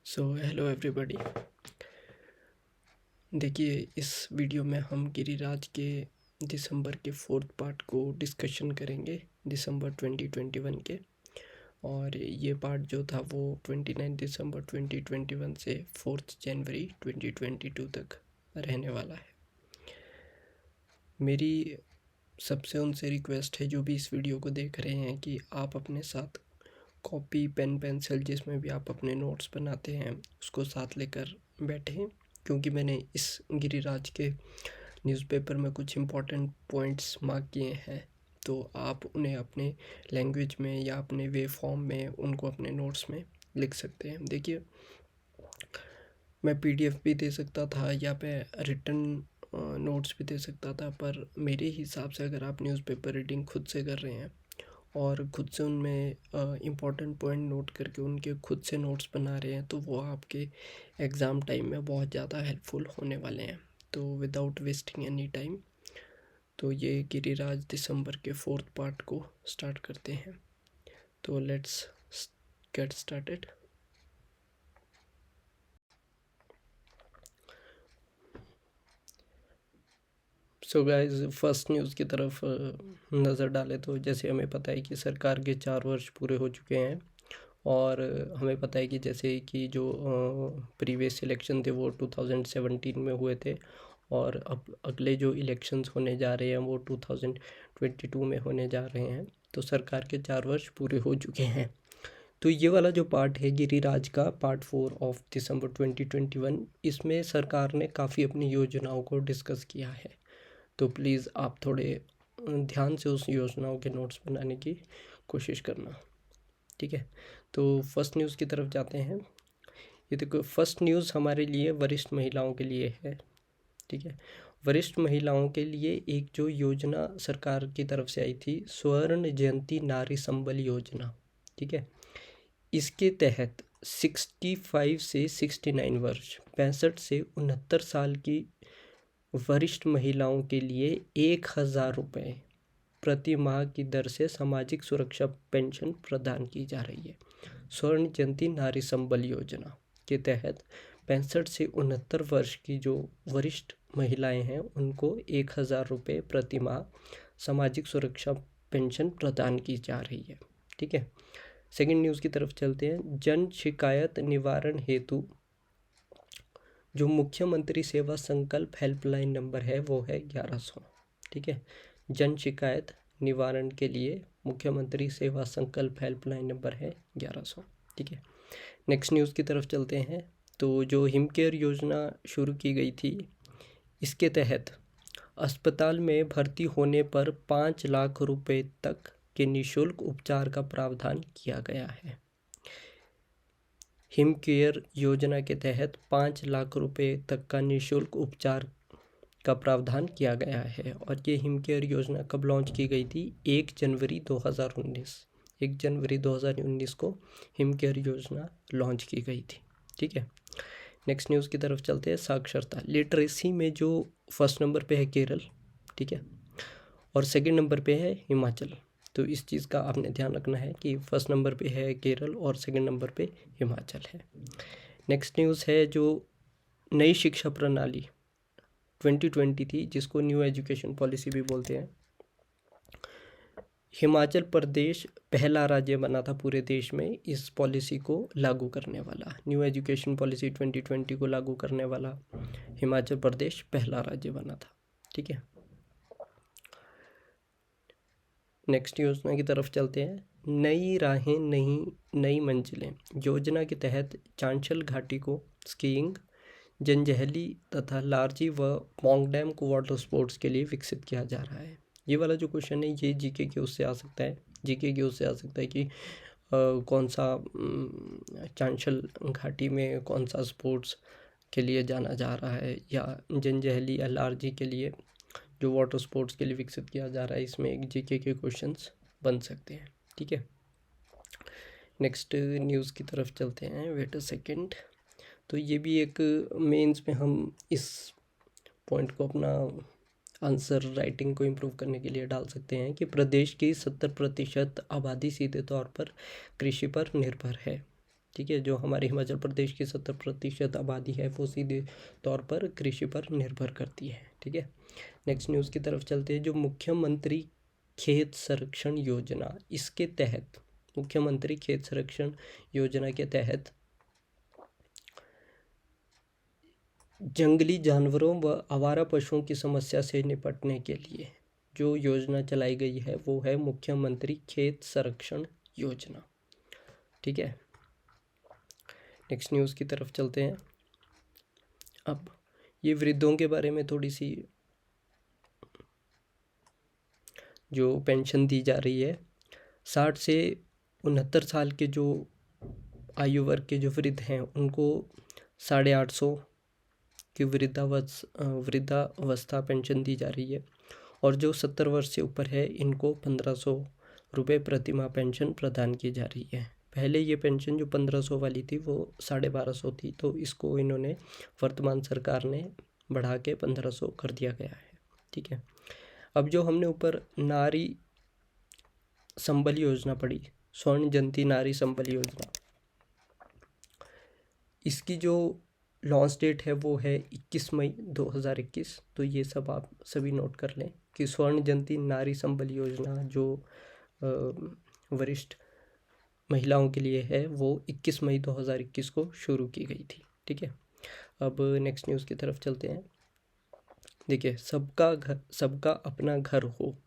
So hello everybody. देखिए, इस video में हम गिरिराज के दिसंबर के फोर्थ पार्ट को डिस्कशन करेंगे, दिसंबर 2021 के। और ये पार्ट जो था वो 29 दिसंबर 2021 से 4 जनवरी 2022 तक रहने वाला है। मेरी सबसे उनसे रिक्वेस्ट है जो भी इस वीडियो को देख रहे हैं कि आप अपने साथ कॉपी, पेन, पेंसिल, जिसमें भी आप अपने नोट्स बनाते हैं उसको साथ लेकर बैठें, क्योंकि मैंने इस गिरिराज के न्यूज़पेपर में कुछ इम्पोर्टेंट पॉइंट्स मार्क किए हैं। तो आप उन्हें अपने लैंग्वेज में या अपने वे फॉर्म में उनको अपने नोट्स में लिख सकते हैं। देखिए, मैं पीडीएफ भी दे सकता था या मैं रिटन नोट्स भी दे सकता था, पर मेरे हिसाब से अगर आप न्यूज़पेपर रीडिंग खुद से कर रहे हैं और खुद से उनमें इम्पॉर्टेंट पॉइंट नोट करके उनके खुद से नोट्स बना रहे हैं, तो वो आपके एग्ज़ाम टाइम में बहुत ज़्यादा हेल्पफुल होने वाले हैं। तो विदाउट वेस्टिंग एनी टाइम, तो ये गिरिराज दिसंबर के फोर्थ पार्ट को स्टार्ट करते हैं। तो let's get started. So guys, first news की तरफ नज़र डालें तो जैसे हमें पता है कि सरकार के 4 वर्ष पूरे हो चुके हैं। और हमें पता है कि जैसे कि जो प्रीवियस इलेक्शन थे वो 2017 में हुए थे, और अब अगले जो इलेक्शंस होने जा रहे हैं वो 2022 में होने जा रहे हैं। तो सरकार के 4 वर्ष पूरे हो चुके हैं। तो ये वाला जो पार्ट है गिरिराज का, पार्ट 4 ऑफ दिसंबर 2021, इसमें सरकार ने काफ़ी अपनी योजनाओं को डिस्कस किया है। तो प्लीज़ आप थोड़े ध्यान से उस योजनाओं के नोट्स बनाने की कोशिश करना, ठीक है। तो फर्स्ट न्यूज़ की तरफ जाते हैं। ये देखो, फर्स्ट न्यूज़ हमारे लिए वरिष्ठ महिलाओं के लिए है, ठीक है। वरिष्ठ महिलाओं के लिए एक जो योजना सरकार की तरफ से आई थी, स्वर्ण जयंती नारी संबल योजना, ठीक है। इसके तहत 65 से 69 वर्ष, 65 से 69 साल की वरिष्ठ महिलाओं के लिए 1,000 रुपये प्रति माह की दर से सामाजिक सुरक्षा पेंशन प्रदान की जा रही है। स्वर्ण जयंती नारी संबल योजना के तहत 65 से 69 वर्ष की जो वरिष्ठ महिलाएं हैं उनको 1,000 रुपये प्रति माह सामाजिक सुरक्षा पेंशन प्रदान की जा रही है, ठीक है। सेकंड न्यूज़ की तरफ चलते हैं। जन शिकायत निवारण हेतु जो मुख्यमंत्री सेवा संकल्प हेल्पलाइन नंबर है वो है 1100, ठीक है। जन शिकायत निवारण के लिए मुख्यमंत्री सेवा संकल्प हेल्पलाइन नंबर है 1100, ठीक है। नेक्स्ट न्यूज़ की तरफ चलते हैं। तो जो हिमकेयर योजना शुरू की गई थी, इसके तहत अस्पताल में भर्ती होने पर 5 लाख रुपए तक के निःशुल्क उपचार का प्रावधान किया गया है। हिमकेयर योजना के तहत 5 लाख रुपए तक का निःशुल्क उपचार का प्रावधान किया गया है। और ये हिमकेयर योजना कब लॉन्च की गई थी? 1 जनवरी 2019। 1 जनवरी 2019 को हिमकेयर योजना लॉन्च की गई थी, ठीक है। नेक्स्ट न्यूज़ की तरफ चलते हैं। साक्षरता लिटरेसी में जो फर्स्ट नंबर पे है केरल, ठीक है, और सेकंड नंबर पे है हिमाचल। तो इस चीज़ का आपने ध्यान रखना है कि फर्स्ट नंबर पे है केरल और सेकंड नंबर पे हिमाचल है। नेक्स्ट न्यूज़ है जो नई शिक्षा प्रणाली 2020 थी, जिसको न्यू एजुकेशन पॉलिसी भी बोलते हैं। हिमाचल प्रदेश पहला राज्य बना था पूरे देश में इस पॉलिसी को लागू करने वाला। न्यू एजुकेशन पॉलिसी 2020 को लागू करने वाला हिमाचल प्रदेश पहला राज्य बना था, ठीक है। नेक्स्ट योजना की तरफ चलते हैं। नई राहें नई मंजिलें योजना के तहत चांशल घाटी को स्कीइंग, जंजैहली तथा लारजी व पोंग डैम को वाटर स्पोर्ट्स के लिए विकसित किया जा रहा है। ये वाला जो क्वेश्चन है ये जीके के उससे आ सकता है। जीके के उससे आ सकता है कि कौन सा चांशल घाटी में कौन सा स्पोर्ट्स के लिए जाना जा रहा है, या जंजैहली या लारजी के लिए जो वाटर स्पोर्ट्स के लिए विकसित किया जा रहा है। इसमें एक जीके के क्वेश्चंस बन सकते हैं, ठीक है। नेक्स्ट न्यूज़ की तरफ चलते हैं। Wait a second. तो ये भी एक मेंस में हम इस पॉइंट को अपना आंसर राइटिंग को इम्प्रूव करने के लिए डाल सकते हैं कि प्रदेश की 70% आबादी सीधे तौर पर कृषि पर निर्भर है। ठीक है। जो हमारे हिमाचल प्रदेश की 70% आबादी है वो सीधे तौर पर कृषि पर निर्भर करती है। ठीक है। नेक्स्ट न्यूज़ की तरफ चलते हैं। जो मुख्यमंत्री खेत संरक्षण योजना, इसके तहत मुख्यमंत्री खेत संरक्षण योजना के तहत जंगली जानवरों व आवारा पशुओं की समस्या से निपटने के लिए जो योजना चलाई गई है वो है मुख्यमंत्री खेत संरक्षण योजना। ठीक है। नेक्स्ट न्यूज़ की तरफ चलते हैं। अब ये वृद्धों के बारे में थोड़ी सी जो पेंशन दी जा रही है, 60 से 69 साल के जो आयु वर्ग के जो वृद्ध हैं उनको 850 की वृद्धावस्था पेंशन दी जा रही है, और जो 70 वर्ष से ऊपर है इनको 1500 रुपये प्रति माह पेंशन प्रदान की जा रही है। पहले ये पेंशन जो 1500 वाली थी वो 1250 थी, तो इसको इन्होंने वर्तमान सरकार ने बढ़ा के 1500 कर दिया गया है। ठीक है। अब जो हमने ऊपर नारी संबल योजना पढ़ी, स्वर्ण जयंती नारी संबल योजना, इसकी जो लॉन्च डेट है वो है 21 मई 2021। तो ये सब आप सभी नोट कर लें कि स्वर्ण जयंती नारी संबल योजना जो वरिष्ठ महिलाओं के लिए है वो 21 मई 2021 को शुरू की गई थी। ठीक है। अब नेक्स्ट न्यूज़ की तरफ चलते हैं। देखिए, सबका अपना घर हो,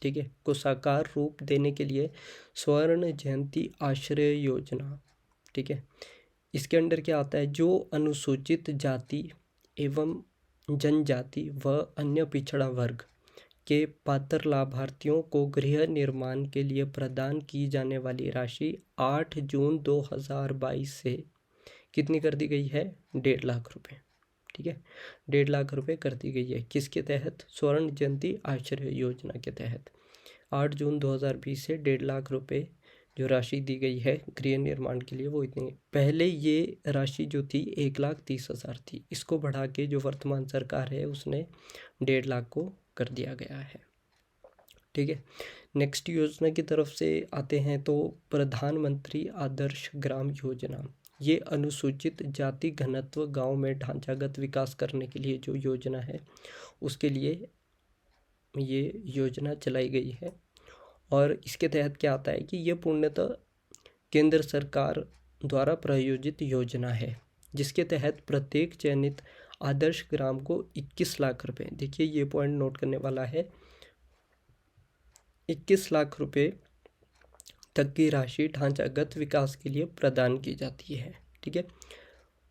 ठीक है, को साकार रूप देने के लिए स्वर्ण जयंती आश्रय योजना, ठीक है, इसके अंडर क्या आता है, जो अनुसूचित जाति एवं जनजाति व अन्य पिछड़ा वर्ग के पात्र लाभार्थियों को गृह निर्माण के लिए प्रदान की जाने वाली राशि 8 जून 2022 से कितनी कर दी गई है, 1.5 लाख रुपए। ठीक है, 1.5 लाख रुपए कर दी गई है। किसके तहत, स्वर्ण जयंती आश्रय योजना के तहत 8 जून 2020 से 1.5 लाख रुपए जो राशि दी गई है गृह निर्माण के लिए वो इतनी। पहले ये राशि जो थी 1,30,000 थी, इसको बढ़ा के जो वर्तमान सरकार है उसने 1.5 लाख को कर दिया गया है। ठीक है। नेक्स्ट योजना की तरफ से आते हैं तो प्रधानमंत्री आदर्श ग्राम योजना, ये अनुसूचित जाति घनत्व गांव में ढांचागत विकास करने के लिए जो योजना है उसके लिए ये योजना चलाई गई है। और इसके तहत क्या आता है कि ये पूर्णतः केंद्र सरकार द्वारा प्रायोजित योजना है, जिसके तहत प्रत्येक चयनित आदर्श ग्राम को 21 लाख रुपए, देखिए ये पॉइंट नोट करने वाला है, 21 लाख रुपए तक की राशि ढांचागत विकास के लिए प्रदान की जाती है। ठीक है।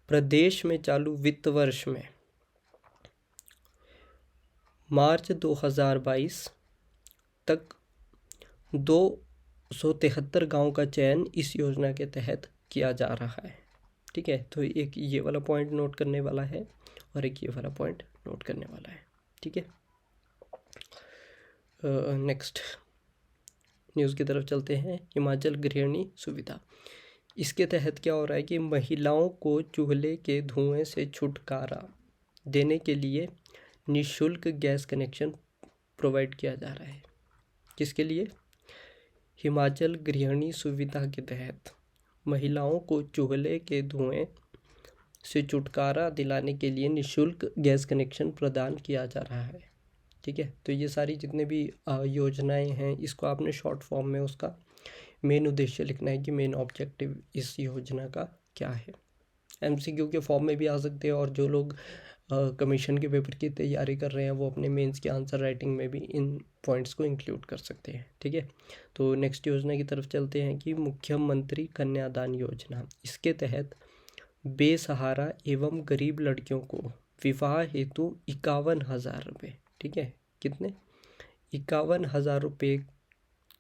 प्रदेश में चालू वित्त वर्ष में मार्च 2022 तक 273 गांव का चयन इस योजना के तहत किया जा रहा है। ठीक है। तो एक ये वाला पॉइंट नोट करने वाला है और एक ये वाला पॉइंट नोट करने वाला है। ठीक है। नेक्स्ट न्यूज़ की तरफ चलते हैं। हिमाचल गृहिणी सुविधा, इसके तहत क्या हो रहा है कि महिलाओं को चूल्हे के धुएं से छुटकारा देने के लिए निःशुल्क गैस कनेक्शन प्रोवाइड किया जा रहा है। किसके लिए, हिमाचल गृहिणी सुविधा के तहत महिलाओं को चूल्हे के धुएं से छुटकारा दिलाने के लिए निःशुल्क गैस कनेक्शन प्रदान किया जा रहा है। ठीक है। तो ये सारी जितने भी योजनाएं हैं इसको आपने शॉर्ट फॉर्म में उसका मेन उद्देश्य लिखना है कि मेन ऑब्जेक्टिव इस योजना का क्या है। एमसीक्यू के फॉर्म में भी आ सकते हैं और जो लोग कमीशन के पेपर की तैयारी कर रहे हैं वो अपने मेंस के आंसर राइटिंग में भी इन पॉइंट्स को इंक्लूड कर सकते हैं। ठीक है। तो नेक्स्ट योजना की तरफ चलते हैं कि मुख्यमंत्री कन्यादान योजना, इसके तहत बेसहारा एवं गरीब लड़कियों को विवाह हेतु 51,000 रुपये, ठीक है, कितने, 51,000 रुपये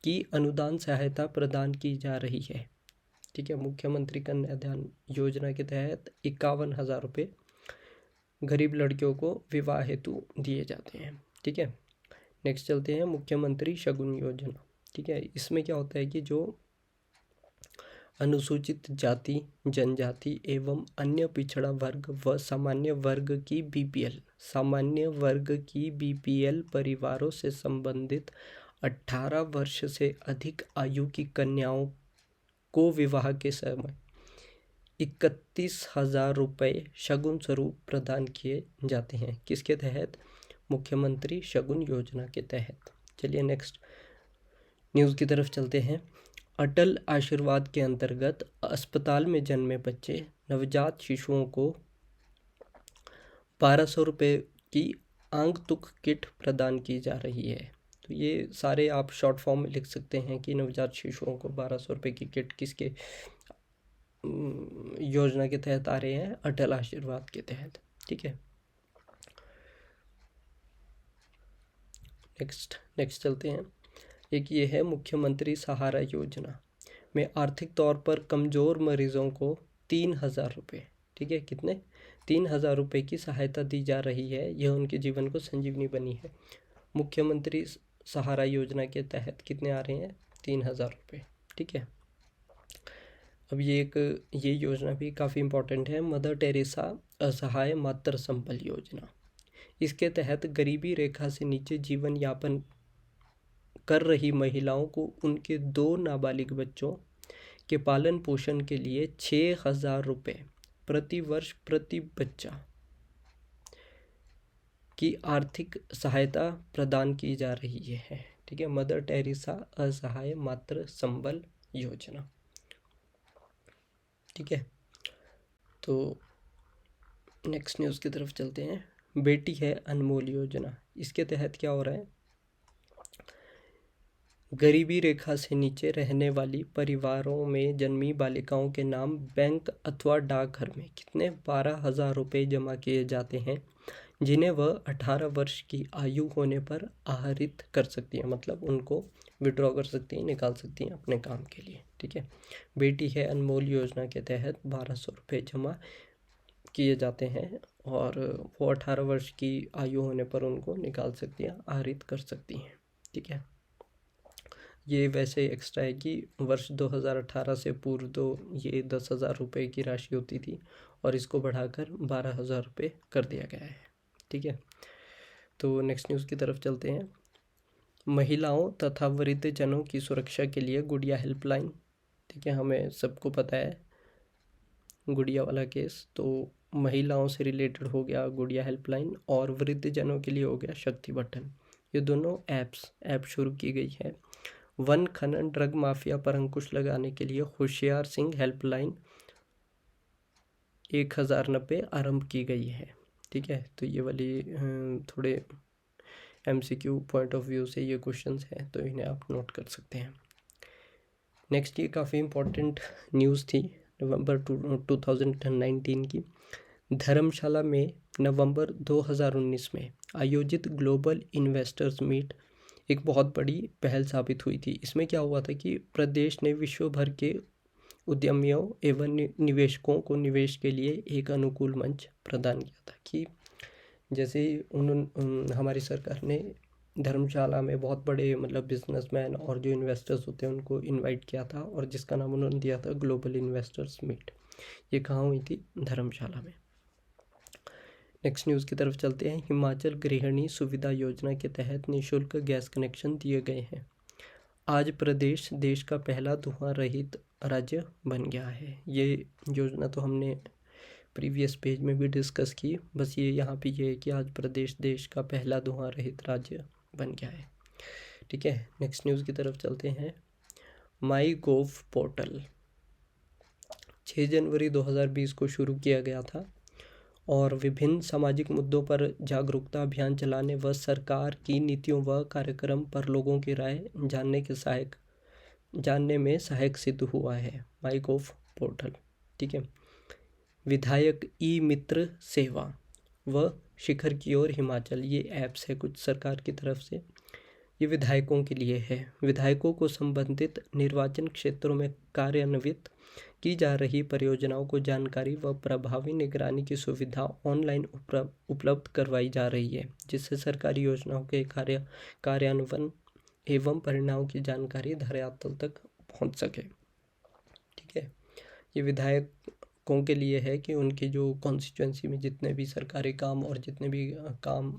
की अनुदान सहायता प्रदान की जा रही है। ठीक है। मुख्यमंत्री कन्यादान योजना के तहत 51,000 रुपये गरीब लड़कियों को विवाह हेतु दिए जाते हैं। ठीक है। नेक्स्ट चलते हैं मुख्यमंत्री शगुन योजना। ठीक है। इसमें क्या होता है कि जो अनुसूचित जाति जनजाति एवं अन्य पिछड़ा वर्ग व सामान्य वर्ग की बीपीएल परिवारों से संबंधित 18 वर्ष से अधिक आयु की कन्याओं को विवाह के समय 31,000 रुपये शगुन स्वरूप प्रदान किए जाते हैं। किसके तहत? मुख्यमंत्री शगुन योजना के तहत। चलिए नेक्स्ट न्यूज़ की तरफ चलते हैं। अटल आशीर्वाद के अंतर्गत अस्पताल में जन्मे बच्चे नवजात शिशुओं को 1200 रुपये की आगंतुक किट प्रदान की जा रही है। तो ये सारे आप शॉर्ट फॉर्म में लिख सकते हैं कि नवजात शिशुओं को 1200 रुपये की किट किसके योजना के तहत आ रहे हैं? अटल आशीर्वाद के तहत। ठीक है, नेक्स्ट चलते हैं। एक ये है मुख्यमंत्री सहारा योजना में आर्थिक तौर पर कमज़ोर मरीजों को 3,000 रुपये, ठीक है, कितने? 3,000 रुपये की सहायता दी जा रही है। यह उनके जीवन को संजीवनी बनी है। मुख्यमंत्री सहारा योजना के तहत कितने आ रहे हैं? 3,000 रुपये। ठीक है, अब ये योजना भी काफ़ी इम्पोर्टेंट है। मदर टेरेसा असहाय मातृ संबल योजना। इसके तहत गरीबी रेखा से नीचे जीवन यापन कर रही महिलाओं को उनके 2 नाबालिग बच्चों के पालन पोषण के लिए 6,000 रुपये प्रति वर्ष प्रति बच्चा की आर्थिक सहायता प्रदान की जा रही है। ठीक है, मदर टेरेसा असहाय मातृ संबल योजना। ठीक है, तो नेक्स्ट न्यूज़ की तरफ चलते हैं। बेटी है अनमोल योजना। इसके तहत क्या हो रहा है? गरीबी रेखा से नीचे रहने वाली परिवारों में जन्मी बालिकाओं के नाम बैंक अथवा डाकघर में कितने? 12,000 रुपये जमा किए जाते हैं, जिन्हें वह 18 वर्ष की आयु होने पर आहरित कर सकती हैं, मतलब उनको विड्रॉ कर सकती हैं, निकाल सकती हैं अपने काम के लिए। ठीक है, बेटी है अनमोल योजना के तहत 1200 रुपये जमा किए जाते हैं और वो 18 वर्ष की आयु होने पर उनको निकाल सकती हैं, आहरित कर सकती हैं। ठीक है, ये वैसे एक्स्ट्रा है कि वर्ष 2018 से पूर्व तो ये 10,000 रुपये की राशि होती थी और इसको बढ़ाकर 12,000 रुपये कर दिया गया है। ठीक है, तो नेक्स्ट न्यूज़ की तरफ चलते हैं। महिलाओं तथा वृद्ध जनों की सुरक्षा के लिए गुड़िया हेल्पलाइन। ठीक है, हमें सबको पता है गुड़िया वाला केस, तो महिलाओं से रिलेटेड हो गया गुड़िया हेल्पलाइन और वृद्ध जनों के लिए हो गया शक्ति बटन। ये दोनों ऐप शुरू की गई है। वन खनन ड्रग माफिया पर अंकुश लगाने के लिए होशियार सिंह हेल्पलाइन 1090 आरंभ की गई है। ठीक है, तो ये वाली थोड़े MCQ पॉइंट ऑफ व्यू से ये क्वेश्चंस हैं, तो इन्हें आप नोट कर सकते हैं। नेक्स्ट ये काफ़ी इम्पोर्टेंट न्यूज़ थी नवंबर 2019 की। धर्मशाला में नवंबर 2019 में आयोजित ग्लोबल इन्वेस्टर्स मीट एक बहुत बड़ी पहल साबित हुई थी। इसमें क्या हुआ था कि प्रदेश ने विश्व भर के उद्यमियों एवं निवेशकों को निवेश के लिए एक अनुकूल मंच प्रदान किया था। कि जैसे हमारी सरकार ने धर्मशाला में बहुत बड़े मतलब बिजनेसमैन और जो इन्वेस्टर्स होते हैं उनको इनवाइट किया था और जिसका नाम उन्होंने दिया था ग्लोबल इन्वेस्टर्स मीट। ये कहाँ हुई थी? धर्मशाला में। नेक्स्ट न्यूज़ की तरफ चलते हैं। हिमाचल गृहिणी सुविधा योजना के तहत निःशुल्क गैस कनेक्शन दिए गए हैं। आज प्रदेश देश का पहला धुआं रहित राज्य बन गया है। ये योजना तो हमने प्रीवियस पेज में भी डिस्कस की, बस ये यहाँ पे ये है कि आज प्रदेश देश का पहला धुआं रहित राज्य बन गया है। ठीक है, नेक्स्ट न्यूज़ की तरफ चलते हैं। माई गोव पोर्टल 6 जनवरी 2020 को शुरू किया गया था और विभिन्न सामाजिक मुद्दों पर जागरूकता अभियान चलाने व सरकार की नीतियों व कार्यक्रम पर लोगों की राय जानने में सहायक सिद्ध हुआ है माई गोव पोर्टल। ठीक है, विधायक ई मित्र सेवा व शिखर की ओर हिमाचल, ये ऐप्स है कुछ सरकार की तरफ से। ये विधायकों के लिए है। विधायकों को संबंधित निर्वाचन क्षेत्रों में कार्यान्वित की जा रही परियोजनाओं को जानकारी व प्रभावी निगरानी की सुविधा ऑनलाइन उपलब्ध करवाई जा रही है, जिससे सरकारी योजनाओं के कार्यान्वयन एवं परिणामों की जानकारी धरातल तक पहुंच सके। ठीक है, ये विधायकों के लिए है कि उनकी जो कॉन्स्टिट्यूंसी में जितने भी सरकारी काम और जितने भी काम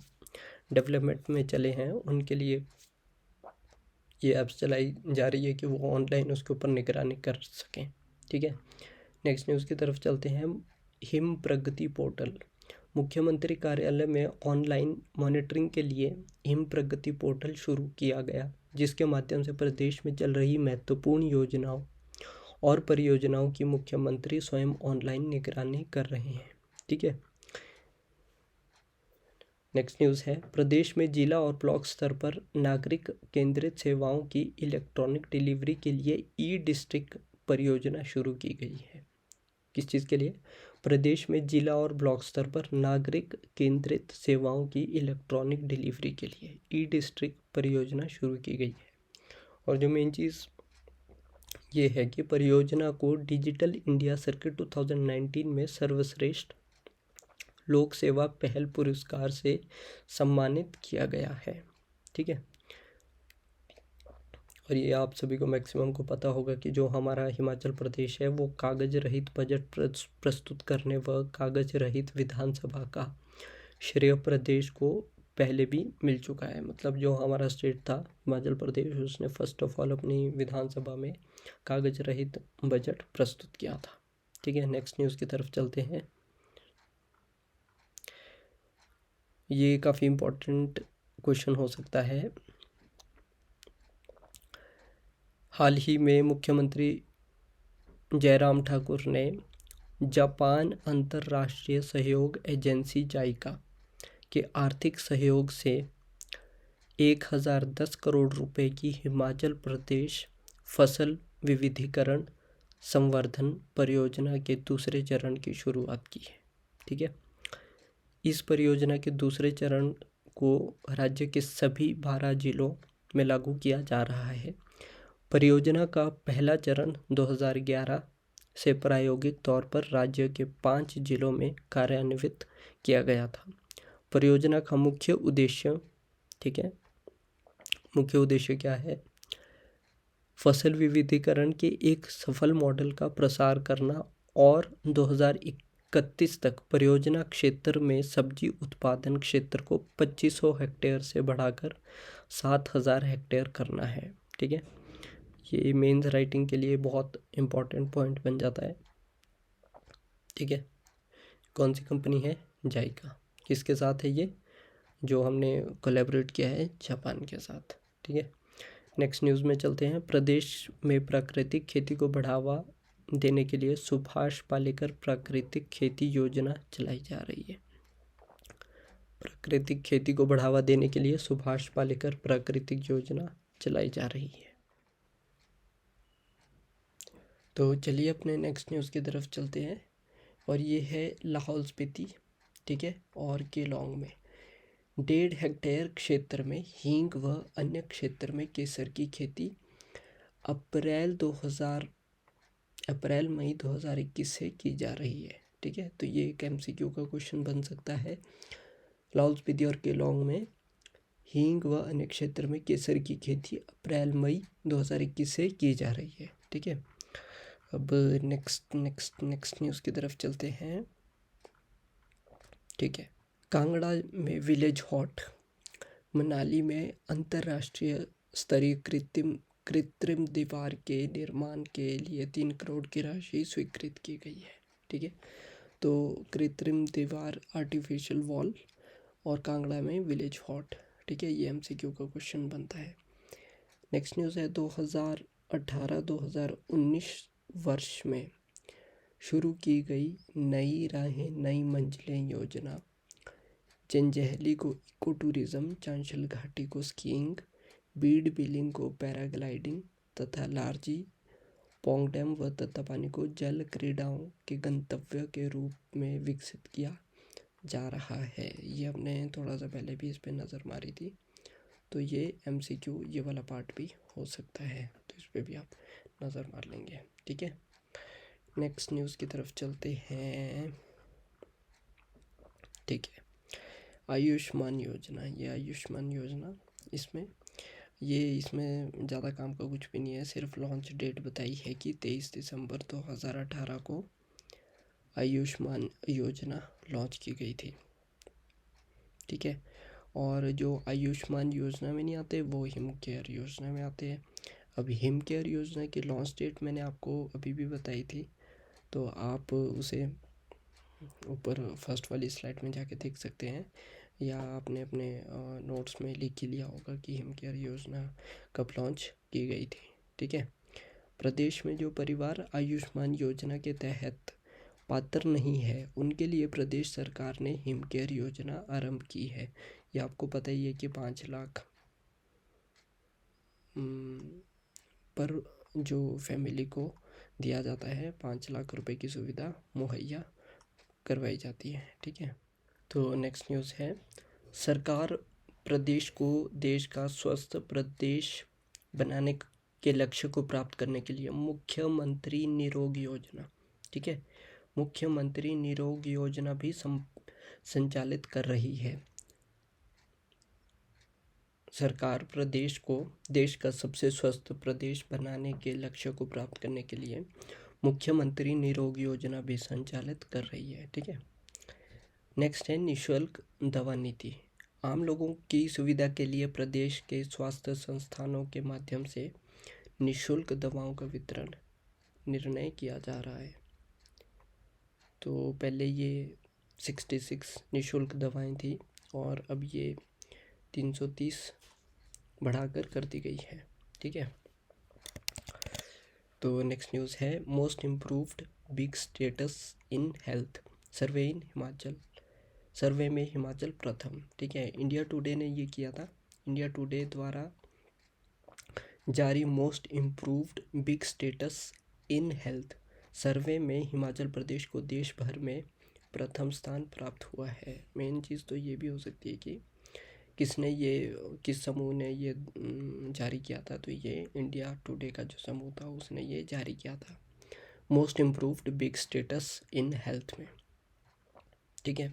डेवलपमेंट में चले हैं उनके लिए ये ऐप्स चलाई जा रही है कि वो ऑनलाइन उसके ऊपर निगरानी कर सकें। ठीक है, नेक्स्ट न्यूज़ की तरफ चलते हैं। हिम प्रगति पोर्टल, मुख्यमंत्री कार्यालय में ऑनलाइन मॉनिटरिंग के लिए हिम प्रगति पोर्टल शुरू किया गया, जिसके माध्यम से प्रदेश में चल रही महत्वपूर्ण योजनाओं और परियोजनाओं की मुख्यमंत्री स्वयं ऑनलाइन निगरानी कर रहे हैं। ठीक है, नेक्स्ट न्यूज़ है। प्रदेश में जिला और ब्लॉक स्तर पर नागरिक केंद्रित सेवाओं की इलेक्ट्रॉनिक डिलीवरी के लिए ई डिस्ट्रिक्ट परियोजना शुरू की गई है। किस चीज़ के लिए? प्रदेश में जिला और ब्लॉक स्तर पर नागरिक केंद्रित सेवाओं की इलेक्ट्रॉनिक डिलीवरी के लिए ई डिस्ट्रिक्ट परियोजना शुरू की गई है। और जो मेन चीज़ ये है कि परियोजना को डिजिटल इंडिया सर्किट 2019 में सर्वश्रेष्ठ लोक सेवा पहल पुरस्कार से सम्मानित किया गया है। ठीक है, और ये आप सभी को मैक्सिमम को पता होगा कि जो हमारा हिमाचल प्रदेश है वो कागज रहित बजट प्रस्तुत करने व कागज रहित विधानसभा का श्रेय प्रदेश को पहले भी मिल चुका है। मतलब जो हमारा स्टेट था हिमाचल प्रदेश, उसने फर्स्ट ऑफ ऑल अपनी विधानसभा में कागज रहित बजट प्रस्तुत किया था। ठीक है, नेक्स्ट न्यूज़ की तरफ चलते हैं। ये काफ़ी इम्पोर्टेंट क्वेश्चन हो सकता है। हाल ही में मुख्यमंत्री जयराम ठाकुर ने जापान अंतर्राष्ट्रीय सहयोग एजेंसी जाइका के आर्थिक सहयोग से 1010 करोड़ रुपए की हिमाचल प्रदेश फसल विविधीकरण संवर्धन परियोजना के दूसरे चरण की शुरुआत की है। ठीक है, इस परियोजना के दूसरे चरण को राज्य के सभी 12 जिलों में लागू किया जा रहा है। परियोजना का पहला चरण 2011 से प्रायोगिक तौर पर राज्य के 5 जिलों में कार्यान्वित किया गया था। परियोजना का मुख्य उद्देश्य, ठीक है, मुख्य उद्देश्य क्या है? फसल विविधीकरण के एक सफल मॉडल का प्रसार करना और 2031 तक परियोजना क्षेत्र में सब्जी उत्पादन क्षेत्र को 2500 हेक्टेयर से बढ़ाकर 7000 हेक्टेयर करना है। ठीक है, ये मेंस राइटिंग के लिए बहुत इम्पोर्टेंट पॉइंट बन जाता है। ठीक है, कौन सी कंपनी है? जाइका। किसके साथ है ये? जो हमने कोलैबोरेट किया है जापान के साथ। ठीक है, नेक्स्ट न्यूज़ में चलते हैं। प्रदेश में प्राकृतिक खेती को बढ़ावा देने के लिए सुभाष पालेकर प्राकृतिक खेती योजना चलाई जा रही है। प्राकृतिक खेती को बढ़ावा देने के लिए सुभाष पालेकर प्राकृतिक योजना चलाई जा रही है। तो चलिए अपने नेक्स्ट न्यूज़ की तरफ चलते हैं, और ये है लाहौल स्पीति, ठीक है, और केलोंग में 1.5 हेक्टेयर क्षेत्र में हींग व अन्य क्षेत्र में केसर की खेती अप्रैल मई 2021 से की जा रही है। ठीक है, तो ये एक MCQ का क्वेश्चन बन सकता है। लाहौल स्पीति और केलोंग में हींग व अन्य क्षेत्र में केसर की खेती अप्रैल मई 2021 से की जा रही है। ठीक है, अब नेक्स्ट न्यूज़ की तरफ चलते हैं। ठीक है, कांगड़ा में विलेज हॉट, मनाली में अंतर्राष्ट्रीय स्तरीय कृत्रिम दीवार के निर्माण के लिए 3 करोड़ की राशि स्वीकृत की गई है। ठीक है, तो कृत्रिम दीवार आर्टिफिशियल वॉल और कांगड़ा में विलेज हॉट। ठीक है, ये MCQ का क्वेश्चन बनता है। नेक्स्ट न्यूज़ है 2018-2019 वर्ष में शुरू की गई नई राहें नई मंजिलें योजना जंजैहली को इको टूरिज्म, चांशल घाटी को स्कीइंग, बीड बिलिंग को पैराग्लाइडिंग तथा लारजी पोंग डैम व तत्तापानी को जल क्रीड़ाओं के गंतव्य के रूप में विकसित किया जा रहा है। ये हमने थोड़ा सा पहले भी इस पर नज़र मारी थी, तो ये MCQ ये वाला पार्ट भी हो सकता है, तो इस पर भी आप नज़र मार लेंगे। ठीक है, नेक्स्ट न्यूज़ की तरफ चलते हैं। ठीक है, आयुष्मान योजना, ये आयुष्मान योजना इसमें ज़्यादा काम का कुछ भी नहीं है, सिर्फ लॉन्च डेट बताई है कि 23 दिसंबर 2018 को आयुष्मान योजना लॉन्च की गई थी। ठीक है, और जो आयुष्मान योजना में नहीं आते वो हिम केयर योजना में आते हैं। अब हिम केयर योजना की लॉन्च डेट मैंने आपको अभी भी बताई थी, तो आप उसे ऊपर फर्स्ट वाली स्लाइड में जाके देख सकते हैं, या आपने अपने नोट्स में लिख ही लिया होगा कि हिम केयर योजना कब लॉन्च की गई थी। ठीक है। प्रदेश में जो परिवार आयुष्मान योजना के तहत पात्र नहीं है उनके लिए प्रदेश सरकार ने हिम केयर योजना आरंभ की है। ये आपको पता ही है कि 5 लाख पर जो फैमिली को दिया जाता है, 5 लाख रुपए की सुविधा मुहैया करवाई जाती है। ठीक है। तो नेक्स्ट न्यूज़ है, सरकार प्रदेश को देश का स्वस्थ प्रदेश बनाने के लक्ष्य को प्राप्त करने के लिए मुख्यमंत्री निरोग योजना, ठीक है, मुख्यमंत्री निरोग योजना भी संचालित कर रही है। सरकार प्रदेश को देश का सबसे स्वस्थ प्रदेश बनाने के लक्ष्य को प्राप्त करने के लिए मुख्यमंत्री निरोग योजना भी संचालित कर रही है। ठीक है। नेक्स्ट है निःशुल्क दवा नीति। आम लोगों की सुविधा के लिए प्रदेश के स्वास्थ्य संस्थानों के माध्यम से निःशुल्क दवाओं का वितरण निर्णय किया जा रहा है। तो पहले ये 66 निःशुल्क दवाएं थी और अब ये 330 बढ़ाकर कर दी गई है। ठीक है। तो नेक्स्ट न्यूज़ है, most improved big states in health survey in Himachal. Survey में हिमाचल प्रथम। ठीक है। इंडिया टुडे ने ये किया था। इंडिया टुडे द्वारा जारी most improved big states in health सर्वे में हिमाचल प्रदेश को देश भर में प्रथम स्थान प्राप्त हुआ है। मेन चीज़ तो ये भी हो सकती है कि किस समूह ने ये जारी किया था। तो ये इंडिया टुडे का जो समूह था उसने ये जारी किया था, most improved big states in health में। ठीक है।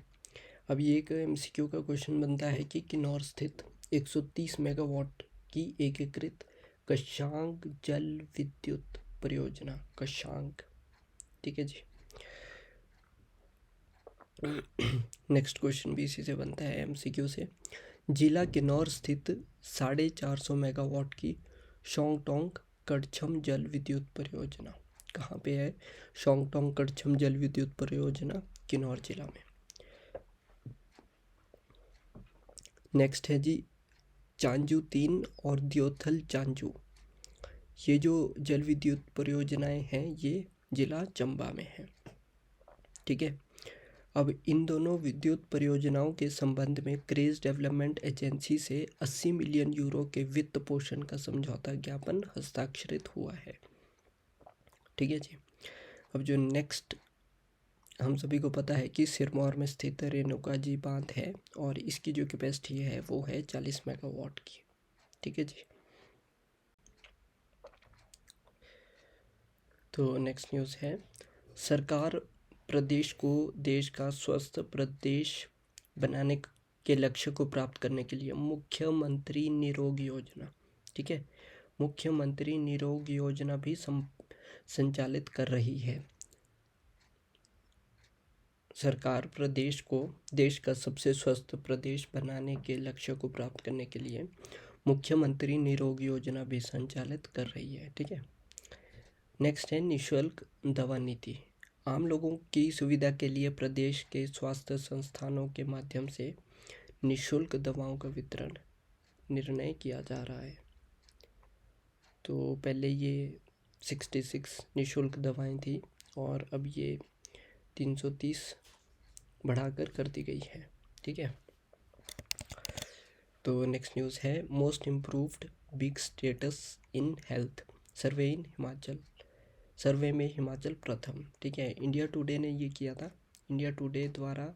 अब ये एक MCQ का क्वेश्चन बनता है कि किन्नौर स्थित 130 मेगावाट की एकीकृत कशांक जल विद्युत परियोजना, कशांक। ठीक है जी। नेक्स्ट क्वेश्चन भी इसी से बनता है, MCQ से। जिला किन्नौर स्थित 450 मेगावाट की शोंगटोंग कड़छम जल विद्युत परियोजना कहाँ पे है? शोंगटोंग कड़छम जल विद्युत परियोजना किन्नौर जिला में। नेक्स्ट है जी चांजू 3 और द्योथल चांजू। ये जो जल विद्युत परियोजनाएं हैं ये जिला चंबा में है। ठीक है। अब इन दोनों विद्युत परियोजनाओं के संबंध में क्रेज डेवलपमेंट एजेंसी से 80 मिलियन यूरो के वित्त पोषण का समझौता ज्ञापन हस्ताक्षरित हुआ है। ठीक है जी। अब जो नेक्स्ट, हम सभी को पता है कि सिरमौर में स्थित रेणुका जी बांध है और इसकी जो कैपेसिटी है वो है 40 मेगावाट की। ठीक है जी। तो नेक्स्ट न्यूज़ है, सरकार प्रदेश को देश का स्वस्थ प्रदेश बनाने के लक्ष्य को प्राप्त करने के लिए मुख्यमंत्री निरोग योजना, ठीक है, मुख्यमंत्री निरोग योजना भी संचालित कर रही है। सरकार प्रदेश को देश का सबसे स्वस्थ प्रदेश बनाने के लक्ष्य को प्राप्त करने के लिए मुख्यमंत्री निरोग योजना भी संचालित कर रही है। ठीक है। नेक्स्ट है निःशुल्क दवा नीति। आम लोगों की सुविधा के लिए प्रदेश के स्वास्थ्य संस्थानों के माध्यम से निःशुल्क दवाओं का वितरण निर्णय किया जा रहा है। तो पहले ये 66 निःशुल्क दवाएं थी और अब ये 330 बढ़ाकर कर दी गई है। ठीक है। तो नेक्स्ट न्यूज़ है, most improved big states in health survey in Himachal. Survey में हिमाचल प्रथम। ठीक है। इंडिया टुडे ने ये किया था। इंडिया टुडे द्वारा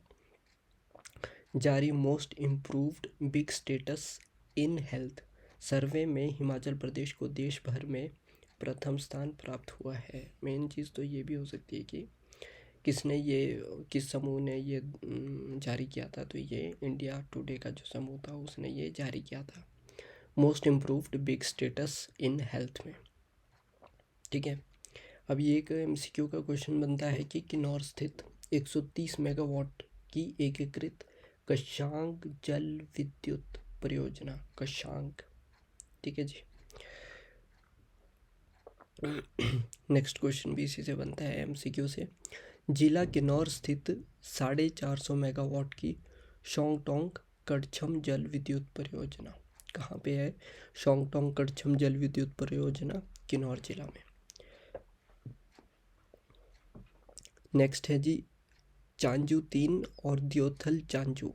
जारी most improved big states in health सर्वे में हिमाचल प्रदेश को देश भर में प्रथम स्थान प्राप्त हुआ है। मेन चीज़ तो ये भी हो सकती है कि किस समूह ने ये जारी किया था। तो ये इंडिया टुडे का जो समूह था उसने ये जारी किया था, most improved big states in health में। ठीक है। अब ये एक MCQ का क्वेश्चन बनता है कि किन्नौर स्थित 130 मेगावाट की एकीकृत कशांग जल विद्युत परियोजना, कशांग। ठीक है जी। नेक्स्ट क्वेश्चन भी इसी से बनता है, एमसीक्यू से। जिला किन्नौर स्थित 450 मेगावाट की शोंगटोंग कड़छम जल विद्युत परियोजना कहाँ पे है? शोंगटोंग कड़छम जल विद्युत परियोजना किन्नौर जिला में। नेक्स्ट है जी चांजू 3 और द्योथल चांजू।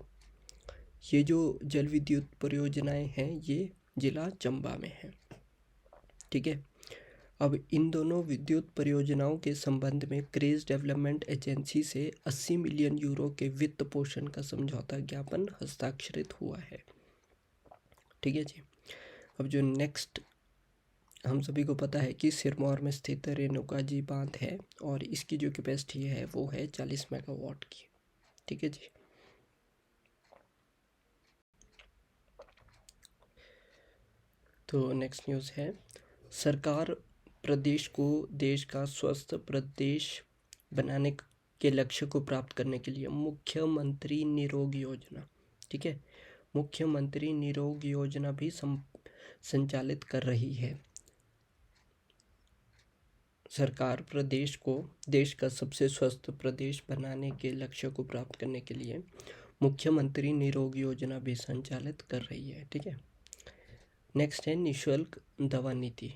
ये जो जल विद्युत परियोजनाएं हैं ये जिला चंबा में है। ठीक है। अब इन दोनों विद्युत परियोजनाओं के संबंध में क्रेज डेवलपमेंट एजेंसी से 80 मिलियन यूरो के वित्त पोषण का समझौता ज्ञापन हस्ताक्षरित हुआ है। ठीक है जी। अब जो नेक्स्ट, हम सभी को पता है कि सिरमौर में स्थित रेणुका जी बांध है और इसकी जो कैपेसिटी है वो है 40 मेगावाट की। ठीक है जी। तो नेक्स्ट न्यूज़ है, सरकार प्रदेश को देश का स्वस्थ प्रदेश बनाने के लक्ष्य को प्राप्त करने के लिए मुख्यमंत्री निरोग योजना, ठीक है, मुख्यमंत्री निरोग योजना भी संचालित कर रही है। सरकार प्रदेश को देश का सबसे स्वस्थ प्रदेश बनाने के लक्ष्य को प्राप्त करने के लिए मुख्यमंत्री निरोग योजना भी संचालित कर रही है। ठीक है। नेक्स्ट है निःशुल्क दवा नीति।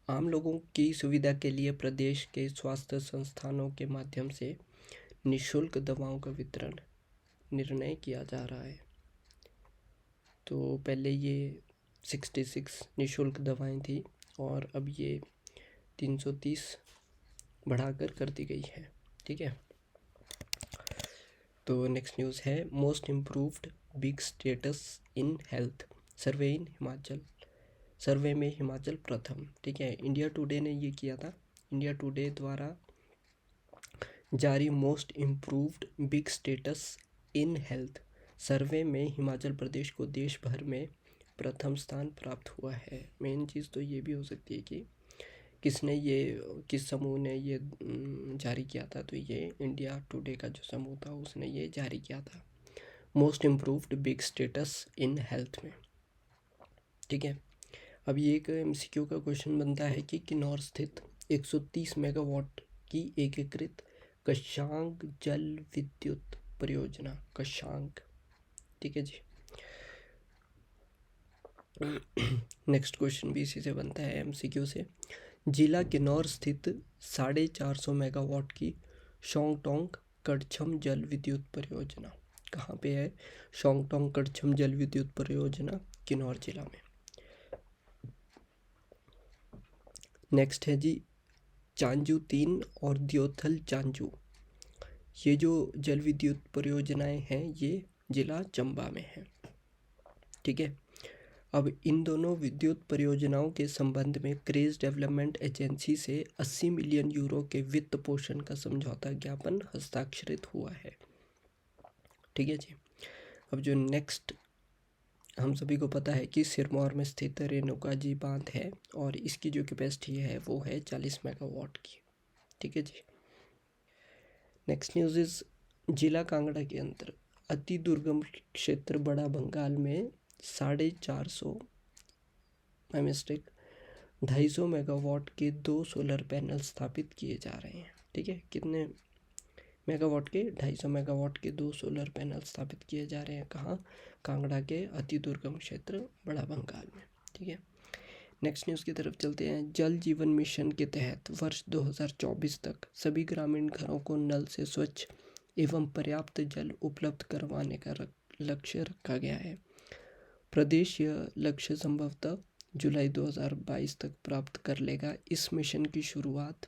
आम लोगों की सुविधा के लिए प्रदेश के स्वास्थ्य संस्थानों के माध्यम से निःशुल्क दवाओं का वितरण निर्णय किया जा रहा है। तो पहले ये 66 निःशुल्क दवाएं थी और अब ये 330 बढ़ाकर कर दी गई है। ठीक है। तो नेक्स्ट न्यूज़ है, most improved big states in health survey in Himachal. Survey में हिमाचल प्रथम। ठीक है। इंडिया टुडे ने ये किया था। इंडिया टुडे द्वारा जारी most improved big states in health सर्वे में हिमाचल प्रदेश को देश भर में प्रथम स्थान प्राप्त हुआ है। मेन चीज़ तो ये भी हो सकती है कि किस समूह ने ये जारी किया था। तो ये इंडिया टुडे का जो समूह था उसने ये जारी किया था, most improved big states in health में। ठीक है। अब ये एक एमसीक्यू का क्वेश्चन बनता है कि किन्नौर स्थित 130 मेगावाट की एकीकृत कशांग जल विद्युत परियोजना, कशांग। ठीक है जी। नेक्स्ट क्वेश्चन भी इसी से बनता है, एमसीक्यू से। जिला किन्नौर स्थित 450 मेगावाट की शोंगटोंग कड़छम जल विद्युत परियोजना कहाँ पे है? शोंगटोंग कड़छम जल विद्युत परियोजना किन्नौर जिला में। नेक्स्ट है जी चांजू 3 और द्योथल चांजू। ये जो जल विद्युत परियोजनाएं हैं ये जिला चंबा में है। ठीक है। अब इन दोनों विद्युत परियोजनाओं के संबंध में क्रेज डेवलपमेंट एजेंसी से 80 मिलियन यूरो के वित्त पोषण का समझौता ज्ञापन हस्ताक्षरित हुआ है। ठीक है जी। अब जो नेक्स्ट, हम सभी को पता है कि सिरमौर में स्थित रेणुका जी बांध है और इसकी जो कैपेसिटी है वो है 40 मेगावाट की। ठीक है जी। नेक्स्ट न्यूज़ इज, जिला कांगड़ा के अंदर अति दुर्गम क्षेत्र बड़ा भंगाल में 450 250 मेगावाट के 2 सोलर पैनल स्थापित किए जा रहे हैं। ठीक है। कितने मेगावाट के? 250 मेगावाट के 2 सोलर पैनल स्थापित किए जा रहे हैं। कहाँ? कांगड़ा के अति दुर्गम क्षेत्र बड़ा भंगाल में। ठीक है। नेक्स्ट न्यूज़ की तरफ चलते हैं। जल जीवन मिशन के तहत वर्ष 2024 तक सभी ग्रामीण घरों को नल से स्वच्छ एवं पर्याप्त जल उपलब्ध करवाने का लक्ष्य रखा गया है। प्रदेश यह लक्ष्य संभवतः जुलाई 2022 तक प्राप्त कर लेगा। इस मिशन की शुरुआत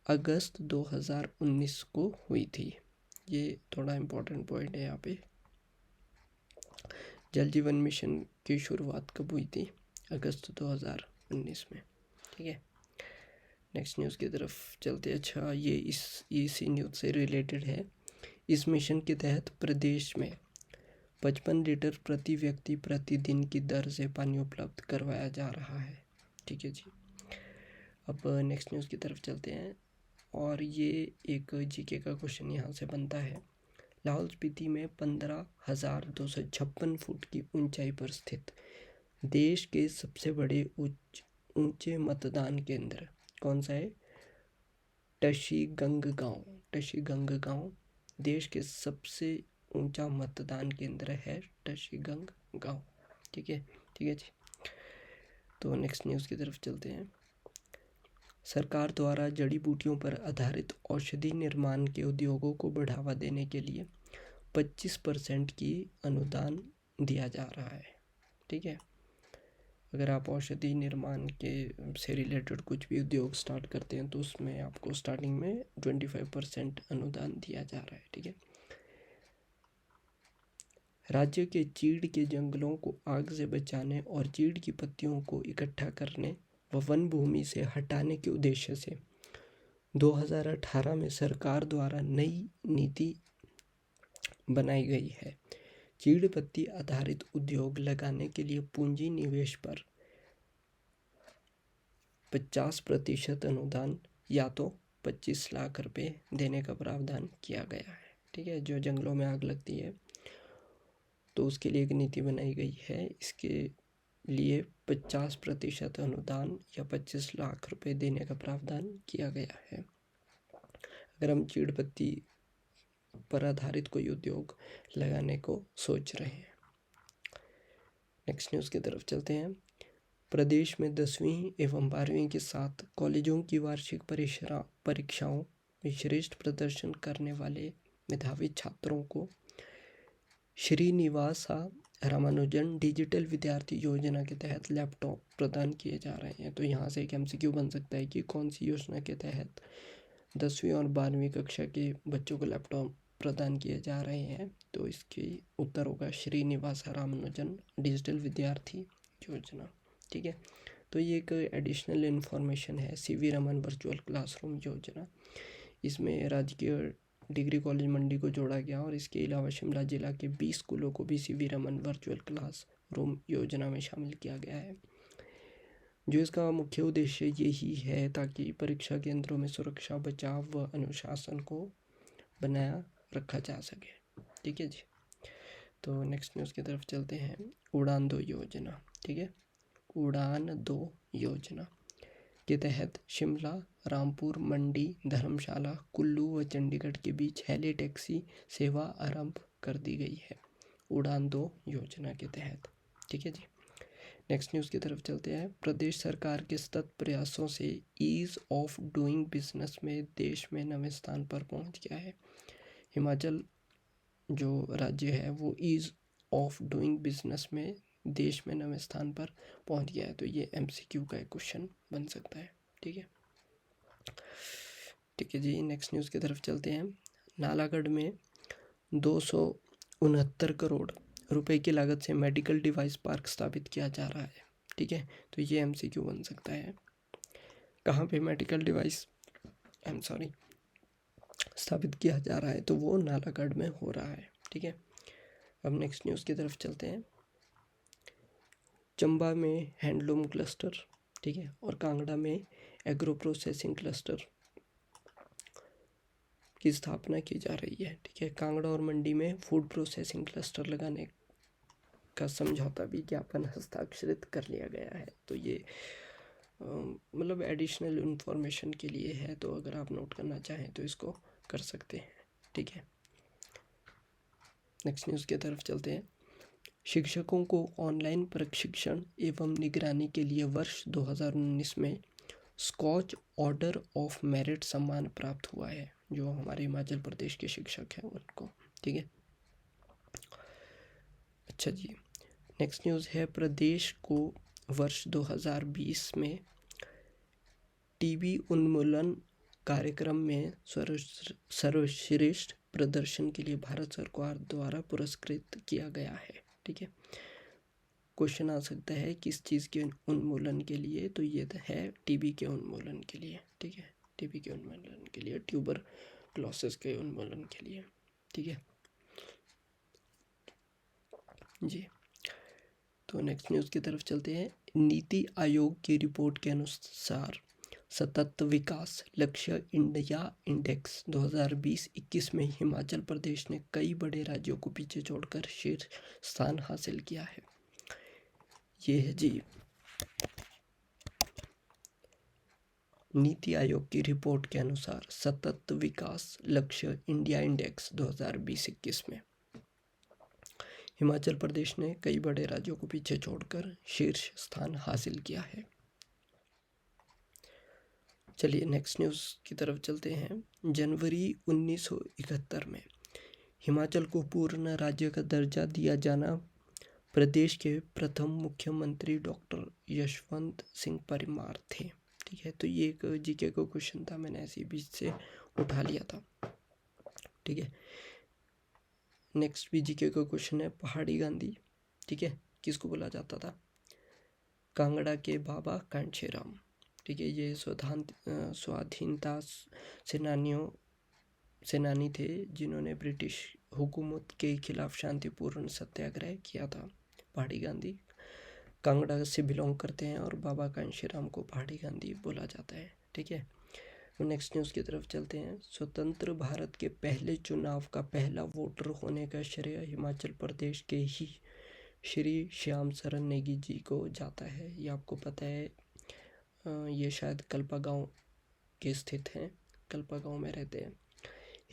अगस्त 2019 को हुई थी। ये थोड़ा इम्पोर्टेंट पॉइंट है यहाँ पे। जल जीवन मिशन की शुरुआत कब हुई थी? अगस्त 2019 में। ठीक है। नेक्स्ट न्यूज़ की तरफ चलते। अच्छा, ये इसी न्यूज़ से रिलेटेड है। इस मिशन के तहत प्रदेश में 55 लीटर प्रति व्यक्ति प्रतिदिन की दर से पानी उपलब्ध करवाया जा रहा है। ठीक है जी। अब नेक्स्ट न्यूज़ की तरफ चलते हैं और ये एक जीके का क्वेश्चन यहाँ से बनता है। लाहौल स्पीति में 15,256 फुट की ऊंचाई पर स्थित देश के सबसे बड़े ऊंचे मतदान केंद्र कौन सा है? टशीगंग गांव देश के सबसे ऊंचा मतदान केंद्र है टशीगंग गांव। ठीक है जी। तो नेक्स्ट न्यूज़ की तरफ चलते हैं। सरकार द्वारा जड़ी बूटियों पर आधारित औषधि निर्माण के उद्योगों को बढ़ावा देने के लिए 25% की अनुदान दिया जा रहा है। ठीक है, अगर आप औषधि निर्माण के से रिलेटेड कुछ भी उद्योग स्टार्ट करते हैं तो उसमें आपको स्टार्टिंग में 25% अनुदान दिया जा रहा है। ठीक है, राज्य के चीड़ के जंगलों को आग से बचाने और चीड़ की पत्तियों को इकट्ठा करने व वन भूमि से हटाने के उद्देश्य से 2018 में सरकार द्वारा नई नीति बनाई गई है। चीड़ पत्ती आधारित उद्योग लगाने के लिए पूंजी निवेश पर 50% अनुदान या तो 25 लाख रुपए देने का प्रावधान किया गया है। ठीक है, जो जंगलों में आग लगती है तो उसके लिए एक नीति बनाई गई है। इसके लिए 50% अनुदान या 25 लाख रुपए देने का प्रावधान किया गया है। अगर हम चीड़ पत्ती पर आधारित कोई उद्योग लगाने को सोच रहे हैं। नेक्स्ट न्यूज़ की तरफ चलते हैं। प्रदेश में 10वीं एवं 12वीं के साथ कॉलेजों की वार्षिक परीक्षाओं में श्रेष्ठ प्रदर्शन करने वाले मेधावी छात्रों को श्रीनिवासा रामानुजन डिजिटल विद्यार्थी योजना के तहत लैपटॉप प्रदान किए जा रहे हैं। तो यहाँ से एक MCQ बन सकता है कि कौन सी योजना के तहत 10वीं और 12वीं कक्षा के बच्चों को लैपटॉप प्रदान किए जा रहे हैं। तो इसके उत्तर होगा श्रीनिवासा रामानुजन डिजिटल विद्यार्थी योजना। ठीक है, तो ये एक एडिशनल इन्फॉर्मेशन है CV रमन वर्चुअल क्लासरूम योजना। इसमें राजकीय डिग्री कॉलेज मंडी को जोड़ा गया और इसके अलावा शिमला जिला के 20 स्कूलों को भी CV Raman virtual class room योजना में शामिल किया गया है। जो इसका मुख्य उद्देश्य यही है ताकि परीक्षा केंद्रों में सुरक्षा, बचाव व अनुशासन को बनाया रखा जा सके। ठीक है जी, तो नेक्स्ट न्यूज़ की तरफ चलते हैं। उड़ान 2 योजना। ठीक है, उड़ान 2 योजना के तहत शिमला, रामपुर, मंडी, धर्मशाला, कुल्लू व चंडीगढ़ के बीच हेली टैक्सी सेवा आरंभ कर दी गई है उड़ान 2 योजना के तहत। ठीक है जी, नेक्स्ट न्यूज़ की तरफ चलते हैं। प्रदेश सरकार के सतत प्रयासों से ईज़ ऑफ डूइंग बिजनेस में देश में 9वें स्थान पर पहुंच गया है। हिमाचल जो राज्य है वो ईज़ ऑफ डूइंग बिजनेस में देश में 9वें स्थान पर पहुंच गया है। तो ये MCQ का एक क्वेश्चन बन सकता है। ठीक है जी, नेक्स्ट न्यूज़ की तरफ चलते हैं। नालागढ़ में 269 करोड़ रुपए की लागत से मेडिकल डिवाइस पार्क स्थापित किया जा रहा है। ठीक है, तो ये MCQ बन सकता है। कहाँ पे मेडिकल डिवाइस स्थापित किया जा रहा है? तो वो नालागढ़ में हो रहा है। ठीक है, अब नेक्स्ट न्यूज़ की तरफ चलते हैं। चंबा में हैंडलूम क्लस्टर, ठीक है, और कांगड़ा में एग्रो प्रोसेसिंग क्लस्टर की स्थापना की जा रही है। ठीक है, कांगड़ा और मंडी में फूड प्रोसेसिंग क्लस्टर लगाने का समझौता विज्ञापन हस्ताक्षरित कर लिया गया है। तो ये मतलब एडिशनल इन्फॉर्मेशन के लिए है, तो अगर आप नोट करना चाहें तो इसको कर सकते हैं। ठीक है, नेक्स्ट न्यूज़ की तरफ चलते हैं। शिक्षकों को ऑनलाइन प्रशिक्षण एवं निगरानी के लिए वर्ष 2019 में स्कॉच ऑर्डर ऑफ मेरिट सम्मान प्राप्त हुआ है, जो हमारे हिमाचल प्रदेश के शिक्षक हैं उनको। ठीक है, अच्छा जी, नेक्स्ट न्यूज़ है। प्रदेश को वर्ष 2020 में TB उन्मूलन कार्यक्रम में सर्वश्रेष्ठ प्रदर्शन के लिए भारत सरकार द्वारा पुरस्कृत किया गया है। ठीक है, क्वेश्चन आ सकता है किस चीज़ के उन्मूलन के लिए? तो ये है TB के उन्मूलन के लिए। ठीक है, TB के उन्मूलन के लिए, ट्यूबरक्लोसिस के उन्मूलन के लिए। ठीक है जी, तो नेक्स्ट न्यूज़ की तरफ चलते हैं। नीति आयोग की रिपोर्ट के अनुसार सतत विकास लक्ष्य इंडिया इंडेक्स 2020-21 में हिमाचल प्रदेश ने कई बड़े राज्यों को पीछे छोड़कर शीर्ष स्थान हासिल किया है। ये है जी नीति आयोग की रिपोर्ट के अनुसार सतत विकास लक्ष्य इंडिया इंडेक्स 2020-21 में हिमाचल प्रदेश ने कई बड़े राज्यों को पीछे छोड़कर शीर्ष स्थान हासिल किया है। चलिए नेक्स्ट न्यूज़ की तरफ चलते हैं। जनवरी 1971 में हिमाचल को पूर्ण राज्य का दर्जा दिया जाना प्रदेश के प्रथम मुख्यमंत्री डॉक्टर यशवंत सिंह परमार थे। ठीक है, तो ये एक जीके का क्वेश्चन था, मैंने ऐसे ही बीच से उठा लिया था। ठीक है, नेक्स्ट भी जीके का क्वेश्चन है, पहाड़ी गांधी ठीक है किसको बोला जाता था? कांगड़ा के बाबा कांशीराम। ठीक है, ये स्वाधीनता सेनानी थे जिन्होंने ब्रिटिश हुकूमत के खिलाफ शांतिपूर्ण सत्याग्रह किया था। पहाड़ी गांधी कांगड़ा से बिलोंग करते हैं और बाबा कांशीराम को पहाड़ी गांधी बोला जाता है। ठीक है, नेक्स्ट न्यूज़ की तरफ चलते हैं। स्वतंत्र भारत के पहले चुनाव का पहला वोटर होने का श्रेय हिमाचल प्रदेश के ही श्री श्याम शरण नेगी जी को जाता है। ये आपको पता है, ये शायद कल्पा गांव के स्थित हैं, कल्पा गांव में रहते हैं।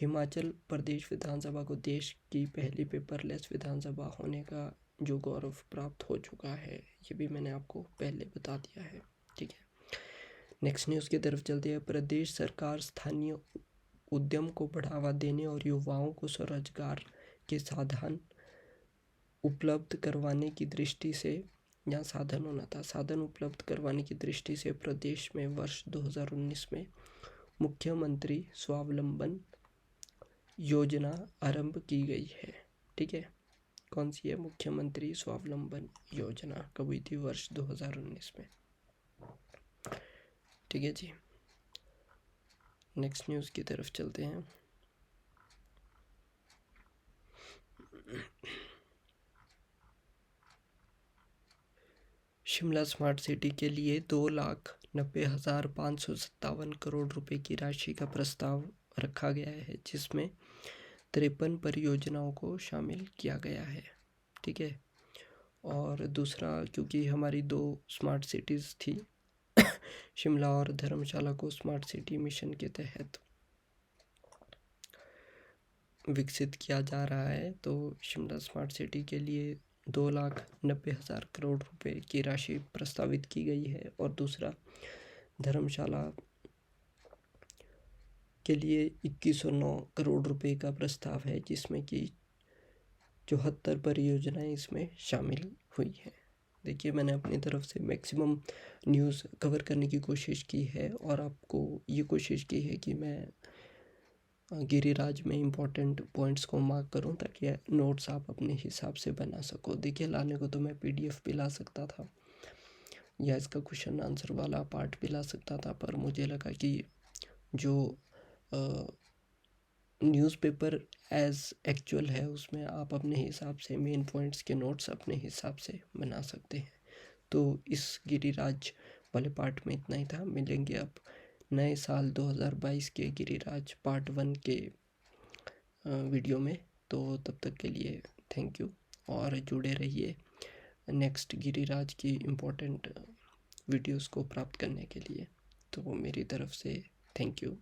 हिमाचल प्रदेश विधानसभा को देश की पहली पेपरलेस विधानसभा होने का जो गौरव प्राप्त हो चुका है, ये भी मैंने आपको पहले बता दिया है। ठीक है, नेक्स्ट न्यूज़ की तरफ चलते हैं। प्रदेश सरकार स्थानीय उद्यम को बढ़ावा देने और युवाओं को स्वरोजगार के साधन उपलब्ध करवाने की दृष्टि से, यहाँ साधन होना था, साधन उपलब्ध करवाने की दृष्टि से प्रदेश में वर्ष 2019 में मुख्यमंत्री स्वावलंबन योजना आरंभ की गई है। ठीक है, कौन सी है? मुख्यमंत्री स्वावलंबन योजना कब हुई थी? वर्ष 2019 में। ठीक है जी, नेक्स्ट न्यूज़ की तरफ चलते हैं। शिमला स्मार्ट सिटी के लिए 2,90,557 करोड़ रुपए की राशि का प्रस्ताव रखा गया है, जिसमें 53 परियोजनाओं को शामिल किया गया है। ठीक है, और दूसरा, क्योंकि हमारी 2 स्मार्ट सिटीज़ थी शिमला और धर्मशाला को स्मार्ट सिटी मिशन के तहत विकसित किया जा रहा है, तो शिमला स्मार्ट सिटी के लिए 2,90,000 करोड़ रुपए की राशि प्रस्तावित की गई है। और दूसरा, धर्मशाला के लिए 2109 करोड़ रुपए का प्रस्ताव है, जिसमें कि 74 परियोजनाएं इसमें शामिल हुई हैं। देखिए, मैंने अपनी तरफ से मैक्सिमम न्यूज़ कवर करने की कोशिश की है और आपको ये कोशिश की है कि मैं गिरिराज में इम्पॉर्टेंट पॉइंट्स को मार्क करूं, ताकि नोट्स आप अपने हिसाब से बना सको। देखिए, लाने को तो मैं PDF भी ला सकता था या इसका क्वेश्चन आंसर वाला पार्ट भी ला सकता था, पर मुझे लगा कि जो न्यूज़पेपर एज एक्चुअल है उसमें आप अपने हिसाब से मेन पॉइंट्स के नोट्स अपने हिसाब से बना सकते हैं। तो इस गिरिराज वाले पार्ट में इतना ही था। मिलेंगे अब नए साल 2022 के गिरिराज पार्ट 1 के वीडियो में। तो तब तक के लिए थैंक यू, और जुड़े रहिए नेक्स्ट गिरिराज की इम्पोर्टेंट वीडियोस को प्राप्त करने के लिए। तो मेरी तरफ से थैंक यू।